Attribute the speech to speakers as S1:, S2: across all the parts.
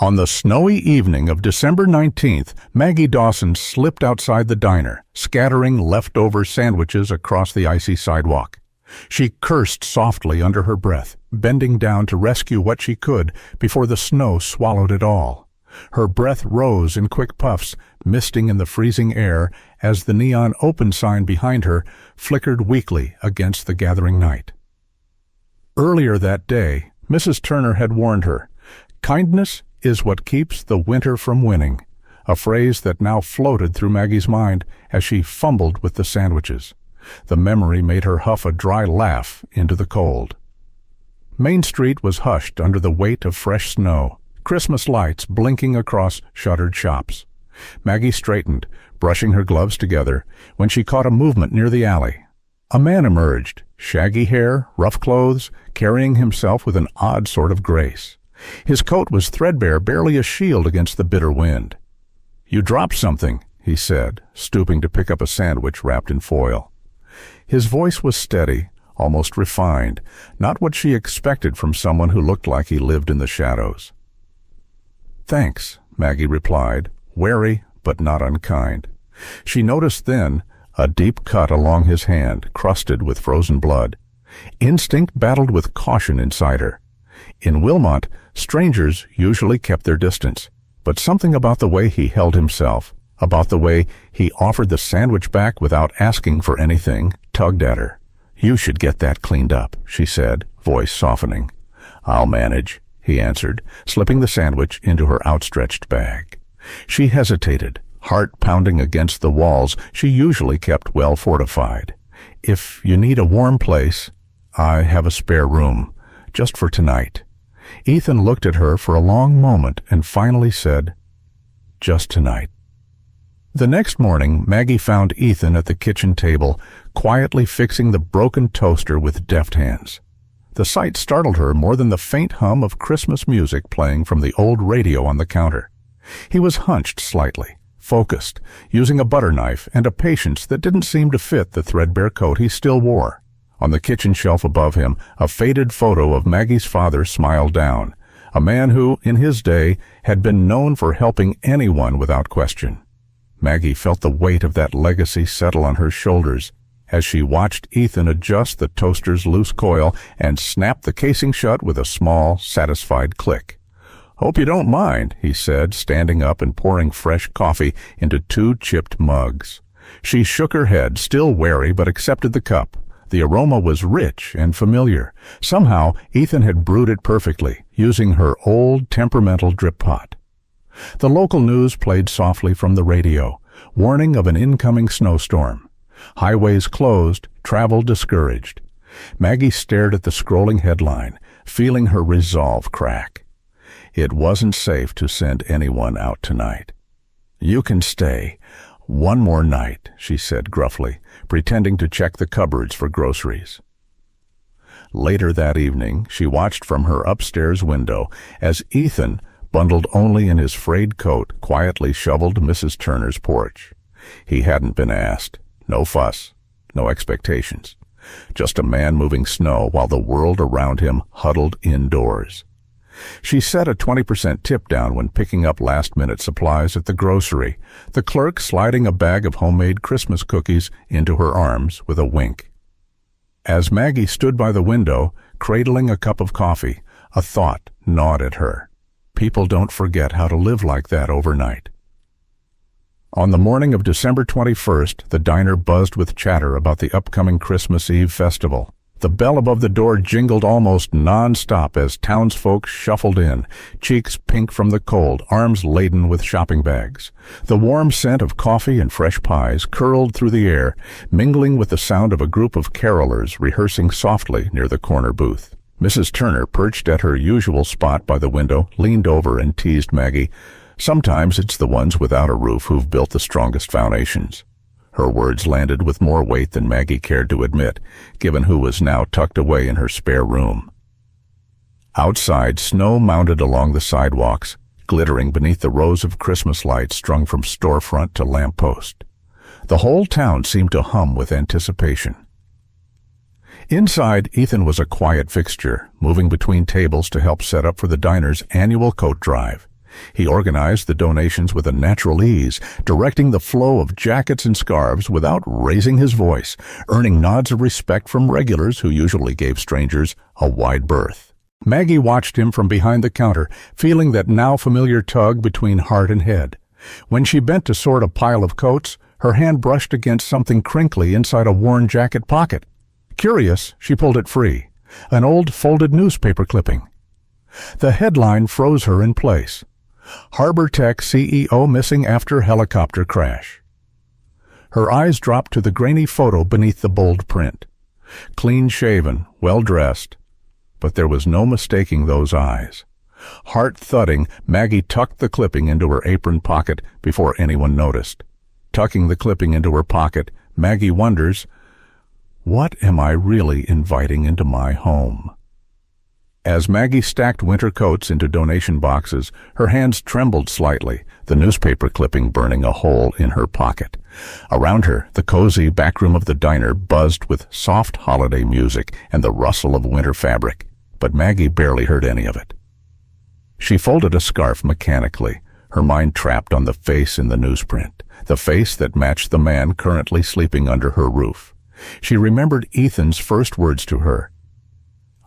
S1: On the snowy evening of December 19th, Maggie Dawson slipped outside the diner, scattering leftover sandwiches across the icy sidewalk. She cursed softly under her breath, bending down to rescue what she could before the snow swallowed it all. Her breath rose in quick puffs, misting in the freezing air as the neon open sign behind her flickered weakly against the gathering night. Earlier that day, Mrs. Turner had warned her, "Kindness is what keeps the winter from winning," a phrase that now floated through Maggie's mind as she fumbled with the sandwiches. The memory made her huff a dry laugh into the cold. Main Street was hushed under the weight of fresh snow, Christmas lights blinking across shuttered shops. Maggie straightened, brushing her gloves together, when she caught a movement near the alley. A man emerged, shaggy hair, rough clothes, carrying himself with an odd sort of grace. His coat was threadbare, barely a shield against the bitter wind. "You dropped something," he said, stooping to pick up a sandwich wrapped in foil. His voice was steady, almost refined, not what she expected from someone who looked like he lived in the shadows. "Thanks," Maggie replied, wary but not unkind. She noticed then a deep cut along his hand, crusted with frozen blood. Instinct battled with caution inside her. In Wilmot, strangers usually kept their distance, but something about the way he held himself, about the way he offered the sandwich back without asking for anything, tugged at her. "You should get that cleaned up," she said, voice softening. "I'll manage," he answered, slipping the sandwich into her outstretched bag. She hesitated, heart pounding against the walls she usually kept well fortified. "If you need a warm place, I have a spare room, just for tonight." Ethan looked at her for a long moment and finally said, "Just tonight." The next morning, Maggie found Ethan at the kitchen table, quietly fixing the broken toaster with deft hands. The sight startled her more than the faint hum of Christmas music playing from the old radio on the counter. He was hunched slightly, focused, using a butter knife and a patience that didn't seem to fit the threadbare coat he still wore. On the kitchen shelf above him, a faded photo of Maggie's father smiled down, a man who, in his day, had been known for helping anyone without question. Maggie felt the weight of that legacy settle on her shoulders as she watched Ethan adjust the toaster's loose coil and snap the casing shut with a small, satisfied click. "Hope you don't mind," he said, standing up and pouring fresh coffee into 2 chipped mugs. She shook her head, still wary, but accepted the cup. The aroma was rich and familiar. Somehow, Ethan had brewed it perfectly, using her old, temperamental drip pot. The local news played softly from the radio, warning of an incoming snowstorm. Highways closed, travel discouraged. Maggie stared at the scrolling headline, feeling her resolve crack. It wasn't safe to send anyone out tonight. "You can stay. One more night," she said gruffly, pretending to check the cupboards for groceries. Later that evening, she watched from her upstairs window as Ethan, bundled only in his frayed coat, quietly shoveled Mrs. Turner's porch. He hadn't been asked. No fuss, no expectations. Just a man moving snow while the world around him huddled indoors. She set a 20% tip down when picking up last-minute supplies at the grocery, the clerk sliding a bag of homemade Christmas cookies into her arms with a wink. As Maggie stood by the window, cradling a cup of coffee, a thought gnawed at her. People don't forget how to live like that overnight. On the morning of December 21st, the diner buzzed with chatter about the upcoming Christmas Eve festival. The bell above the door jingled almost non-stop as townsfolk shuffled in, cheeks pink from the cold, arms laden with shopping bags. The warm scent of coffee and fresh pies curled through the air, mingling with the sound of a group of carolers rehearsing softly near the corner booth. Mrs. Turner, perched at her usual spot by the window, leaned over and teased Maggie, "Sometimes it's the ones without a roof who've built the strongest foundations." Her words landed with more weight than Maggie cared to admit, given who was now tucked away in her spare room. Outside, snow mounted along the sidewalks, glittering beneath the rows of Christmas lights strung from storefront to lamppost. The whole town seemed to hum with anticipation. Inside, Ethan was a quiet fixture, moving between tables to help set up for the diner's annual coat drive. He organized the donations with a natural ease, directing the flow of jackets and scarves without raising his voice, earning nods of respect from regulars who usually gave strangers a wide berth. Maggie watched him from behind the counter, feeling that now familiar tug between heart and head. When she bent to sort a pile of coats, her hand brushed against something crinkly inside a worn jacket pocket. Curious, she pulled it free. An old folded newspaper clipping. The headline froze her in place. Harbor Tech CEO missing after helicopter crash. Her eyes dropped to the grainy photo beneath the bold print. Clean-shaven, well-dressed, but there was no mistaking those eyes. Heart-thudding, Maggie tucked the clipping into her apron pocket before anyone noticed. Tucking the clipping into her pocket, Maggie wonders, what am I really inviting into my home? As Maggie stacked winter coats into donation boxes, her hands trembled slightly, the newspaper clipping burning a hole in her pocket. Around her, the cozy backroom of the diner buzzed with soft holiday music and the rustle of winter fabric, but Maggie barely heard any of it. She folded a scarf mechanically, her mind trapped on the face in the newsprint, the face that matched the man currently sleeping under her roof. She remembered Ethan's first words to her.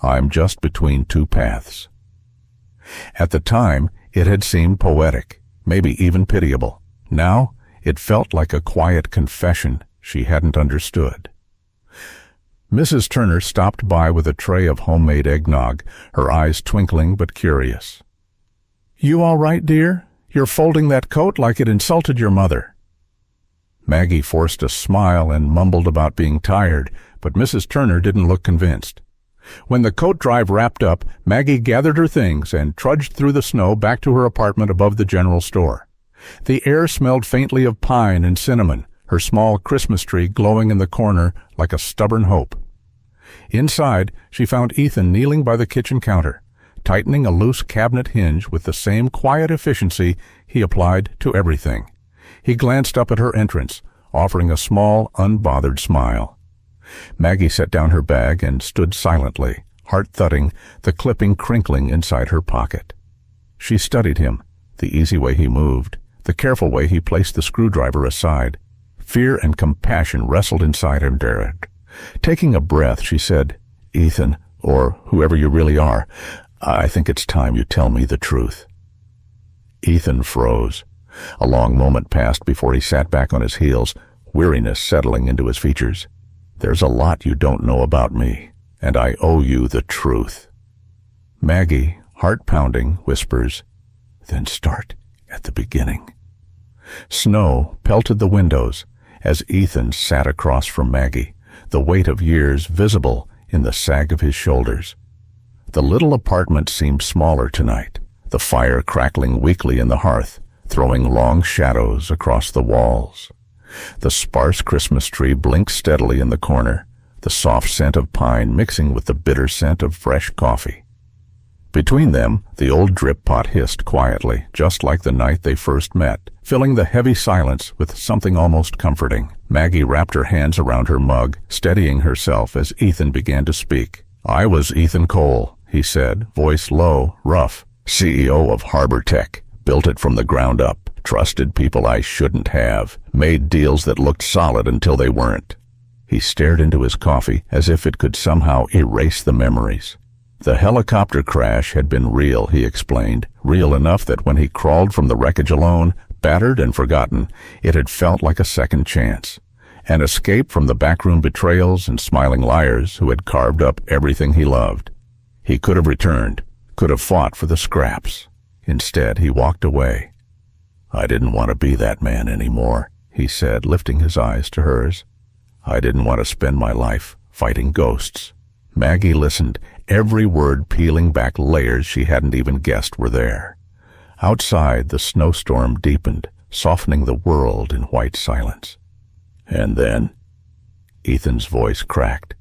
S1: I'm just between two paths. At the time, it had seemed poetic, maybe even pitiable. Now, it felt like a quiet confession she hadn't understood. Mrs. Turner stopped by with a tray of homemade eggnog, her eyes twinkling but curious. You all right, dear? You're folding that coat like it insulted your mother. Maggie forced a smile and mumbled about being tired, but Mrs. Turner didn't look convinced. When the coat drive wrapped up, Maggie gathered her things and trudged through the snow back to her apartment above the general store. The air smelled faintly of pine and cinnamon, her small Christmas tree glowing in the corner like a stubborn hope. Inside, she found Ethan kneeling by the kitchen counter, tightening a loose cabinet hinge with the same quiet efficiency he applied to everything. He glanced up at her entrance, offering a small, unbothered smile. Maggie set down her bag and stood silently, heart thudding, the clipping crinkling inside her pocket. She studied him, the easy way he moved, the careful way he placed the screwdriver aside. Fear and compassion wrestled inside him. Taking a breath, she said, Ethan, or whoever you really are, I think it's time you tell me the truth. Ethan froze. A long moment passed before he sat back on his heels, weariness settling into his features. There's a lot you don't know about me, and I owe you the truth. Maggie, heart-pounding, whispers, then start at the beginning. Snow pelted the windows as Ethan sat across from Maggie, the weight of years visible in the sag of his shoulders. The little apartment seemed smaller tonight, the fire crackling weakly in the hearth, throwing long shadows across the walls. The sparse Christmas tree blinked steadily in the corner, the soft scent of pine mixing with the bitter scent of fresh coffee. Between them, the old drip pot hissed quietly, just like the night they first met, filling the heavy silence with something almost comforting. Maggie wrapped her hands around her mug, steadying herself as Ethan began to speak. I was Ethan Cole, he said, voice low, rough, CEO of Harbor Tech, built it from the ground up. Trusted people I shouldn't have, made deals that looked solid until they weren't. He stared into his coffee as if it could somehow erase the memories. The helicopter crash had been real, he explained, real enough that when he crawled from the wreckage alone, battered and forgotten, it had felt like a second chance. An escape from the backroom betrayals and smiling liars who had carved up everything he loved. He could have returned, could have fought for the scraps. Instead, he walked away. I didn't want to be that man anymore, he said, lifting his eyes to hers. I didn't want to spend my life fighting ghosts. Maggie listened, every word peeling back layers she hadn't even guessed were there. Outside, the snowstorm deepened, softening the world in white silence. And then, Ethan's voice cracked.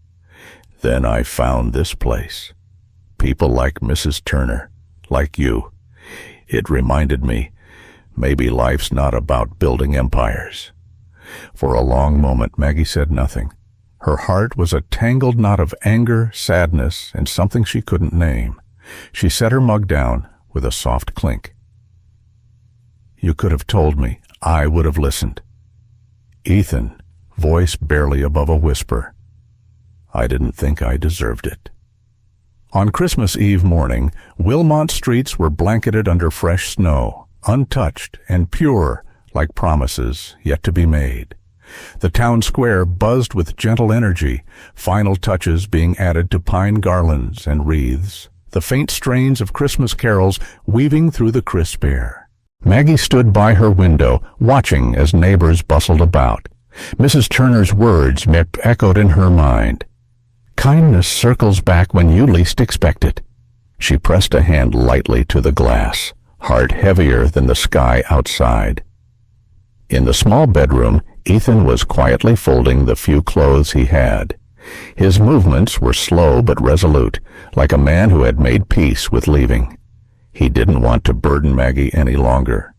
S1: Then I found this place. People like Mrs. Turner, like you. It reminded me, maybe life's not about building empires. For a long moment, Maggie said nothing. Her heart was a tangled knot of anger, sadness, and something she couldn't name. She set her mug down with a soft clink. You could have told me. I would have listened. Ethan, voice barely above a whisper. I didn't think I deserved it. On Christmas Eve morning, Wilmont streets were blanketed under fresh snow, untouched and pure like promises yet to be made. The town square buzzed with gentle energy, final touches being added to pine garlands and wreaths, the faint strains of Christmas carols weaving through the crisp air. Maggie stood by her window, watching as neighbors bustled about. Mrs. Turner's words echoed in her mind. Kindness circles back when you least expect it. She pressed a hand lightly to the glass, heart heavier than the sky outside. In the small bedroom, Ethan was quietly folding the few clothes he had. His movements were slow but resolute, like a man who had made peace with leaving. He didn't want to burden Maggie any longer.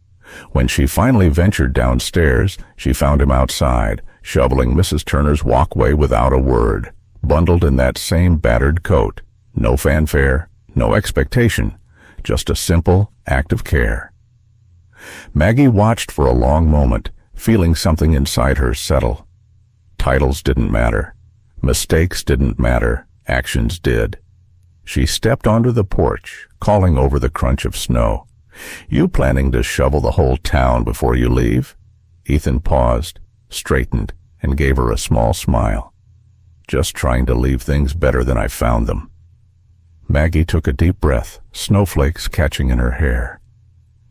S1: When she finally ventured downstairs, she found him outside, shoveling Mrs. Turner's walkway without a word, bundled in that same battered coat. No fanfare, no expectation, just a simple act of care. Maggie watched for a long moment, feeling something inside her settle. Titles didn't matter. Mistakes didn't matter. Actions did. She stepped onto the porch, calling over the crunch of snow. You planning to shovel the whole town before you leave? Ethan paused, straightened, and gave her a small smile. Just trying to leave things better than I found them. Maggie took a deep breath, snowflakes catching in her hair.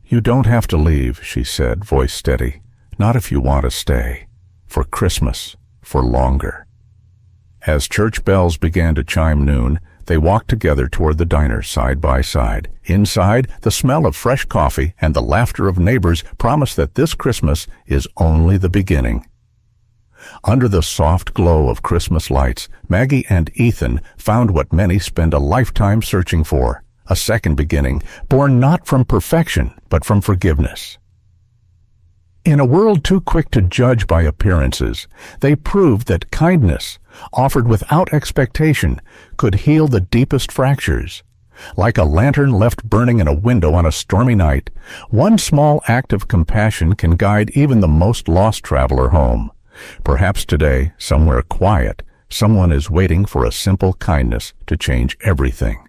S1: You don't have to leave, she said, voice steady. Not if you want to stay. For Christmas. For longer. As church bells began to chime noon, they walked together toward the diner side by side. Inside, the smell of fresh coffee and the laughter of neighbors promised that this Christmas is only the beginning. Under the soft glow of Christmas lights, Maggie and Ethan found what many spend a lifetime searching for, a second beginning, born not from perfection, but from forgiveness. In a world too quick to judge by appearances, they proved that kindness, offered without expectation, could heal the deepest fractures. Like a lantern left burning in a window on a stormy night, one small act of compassion can guide even the most lost traveler home. Perhaps today, somewhere quiet, someone is waiting for a simple kindness to change everything.